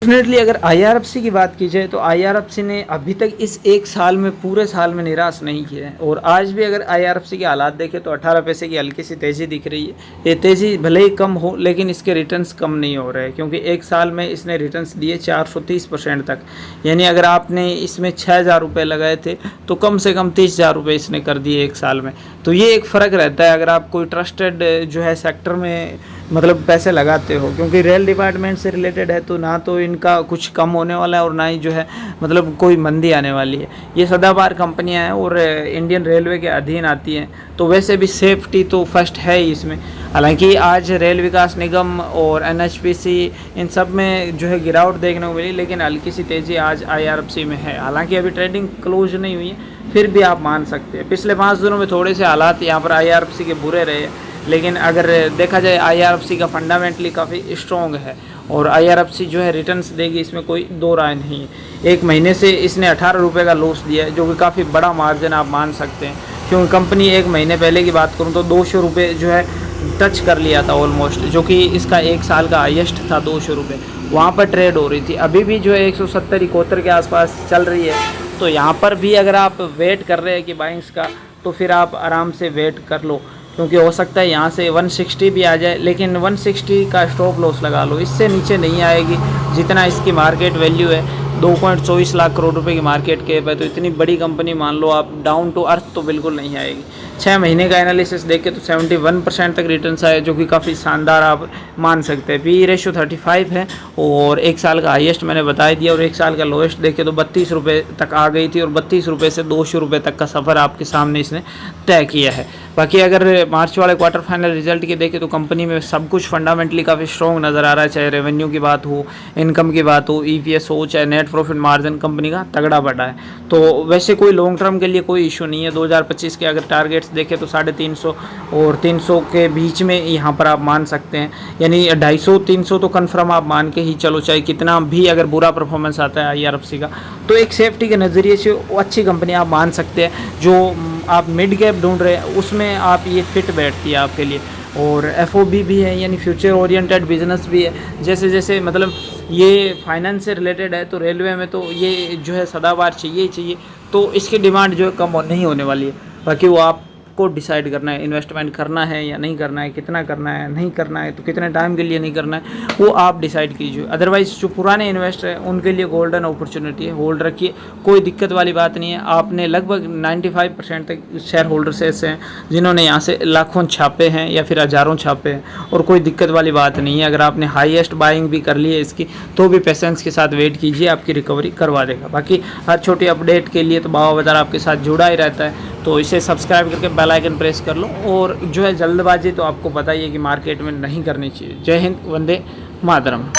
Definitely अगर IRFC की बात की जाए तो आईआरएफसी ने अभी तक इस एक साल में पूरे साल में निराश नहीं किया है। और आज भी अगर आईआरएफसी के हालात देखें तो 18 पैसे की हल्की सी तेज़ी दिख रही है। ये तेज़ी भले ही कम हो लेकिन इसके रिटर्न्स कम नहीं हो रहे हैं, क्योंकि एक साल में इसने रिटर्न्स दिए 430% तक। यानी अगर आपने इसमें 6,000 रुपये लगाए थे तो कम से कम 30,000 रुपये इसने कर दिए एक साल में। तो ये एक फ़र्क रहता है अगर आप कोई ट्रस्टेड जो है सेक्टर में मतलब पैसे लगाते हो, क्योंकि रेल डिपार्टमेंट से रिलेटेड है तो ना तो इनका कुछ कम होने वाला है और ना ही जो है मतलब कोई मंदी आने वाली है। ये सदाबहार कंपनियां हैं और इंडियन रेलवे के अधीन आती हैं, तो वैसे भी सेफ्टी तो फर्स्ट है ही इसमें। हालांकि आज रेल विकास निगम और एनएचपीसी इन सब में जो है गिरावट देखने को मिली, लेकिन हल्की सी तेज़ी आज आईआरएफसी में है। हालांकि अभी ट्रेडिंग क्लोज नहीं हुई है, फिर भी आप मान सकते हैं पिछले 5 दिनों में थोड़े से हालात यहाँ पर आईआरएफसी के बुरे रहे, लेकिन अगर देखा जाए आईआरएफसी का फंडामेंटली काफ़ी स्ट्रॉन्ग है और आईआरएफसी जो है रिटर्न्स देगी, इसमें कोई दो राय नहीं है। एक महीने से इसने 18 रुपये का लॉस दिया है, जो कि काफ़ी बड़ा मार्जिन आप मान सकते हैं, क्योंकि कंपनी एक महीने पहले की बात करूँ तो 200 रुपये जो है टच कर लिया था ऑलमोस्ट, जो कि इसका एक साल का हाईएस्ट था 200 रुपये, वहाँ पर ट्रेड हो रही थी। अभी भी जो है 170-71 के आसपास चल रही है। तो यहाँ पर भी अगर आप वेट कर रहे हैं कि बाइंग्स का, तो फिर आप आराम से वेट कर लो, क्योंकि हो सकता है यहाँ से 160 भी आ जाए, लेकिन 160 का स्टॉप लॉस लगा लो, इससे नीचे नहीं आएगी। जितना इसकी मार्केट वैल्यू है 2.24 लाख करोड़ रुपए की मार्केट कैप है, तो इतनी बड़ी कंपनी मान लो आप, डाउन टू अर्थ तो बिल्कुल नहीं आएगी। 6 महीने का एनालिसिस देखें तो 71% तक रिटर्न्स आए, जो कि काफ़ी शानदार आप मान सकते हैं। पी रेशो 35 है और एक साल का हाईएस्ट मैंने बता दिया, और एक साल का लोएस्ट देखें तो 32 रुपये तक आ गई थी, और 32 रुपये से 200 रुपये तक का सफ़र आपके सामने इसने तय किया है। बाकी अगर मार्च वाले क्वार्टर फाइनल रिजल्ट की देखें तो कंपनी में सब कुछ फंडामेंटली काफ़ी स्ट्रॉन्ग नज़र आ रहा है, चाहे रेवेन्यू की बात हो, इनकम की बात हो, ईपीएस हो, चाहे नेट प्रॉफिट मार्जिन कंपनी का तगड़ा बढ़ा है। तो वैसे कोई लॉन्ग टर्म के लिए कोई इशू नहीं है। 2025 के अगर टारगेट्स देखें तो 350 और 300 के बीच में यहाँ पर आप मान सकते हैं, यानी 250-300 तो कन्फर्म आप मान के ही चलो, चाहे कितना भी अगर बुरा परफॉर्मेंस आता है आईआरएफसी का। तो एक सेफ्टी के नज़रिए से अच्छी कंपनी आप मान सकते हैं। जो आप मिड कैप ढूंढ रहे हैं उसमें आप ये फिट बैठती है आपके लिए। और एफओबी भी है, यानी फ्यूचर ओरिएंटेड बिजनेस भी है। जैसे जैसे मतलब ये फाइनेंस से रिलेटेड है, तो रेलवे में तो ये जो है सदाबहार चाहिए ही चाहिए, तो इसकी डिमांड जो है कम नहीं होने वाली है। बाकी वो आपको डिसाइड करना है, इन्वेस्टमेंट करना है या नहीं करना है, कितना करना है, नहीं करना है तो कितने टाइम के लिए नहीं करना है, वो आप डिसाइड कीजिए। अदरवाइज़ जो पुराने इन्वेस्टर हैं उनके लिए गोल्डन अपॉर्चुनिटी है, होल्ड रखिए, कोई दिक्कत वाली बात नहीं है। आपने लगभग 95% तक शेयर होल्डर्स ऐसे हैं जिन्होंने यहाँ से लाखों छापे हैं या फिर हज़ारों छापे हैं, और कोई दिक्कत वाली बात नहीं है। अगर आपने हाईएस्ट बाइंग भी कर ली है इसकी, तो भी पेशेंस के साथ वेट कीजिए, आपकी रिकवरी करवा देगा। बाकी हर छोटी अपडेट के लिए तो बाबा बाजार आपके साथ जुड़ा ही रहता है, तो इसे सब्सक्राइब करके बेल आइकन प्रेस कर लो। और जो है जल्दबाजी तो आपको पता ही है कि मार्केट में नहीं करनी चाहिए। जय हिंद, वंदे मातरम।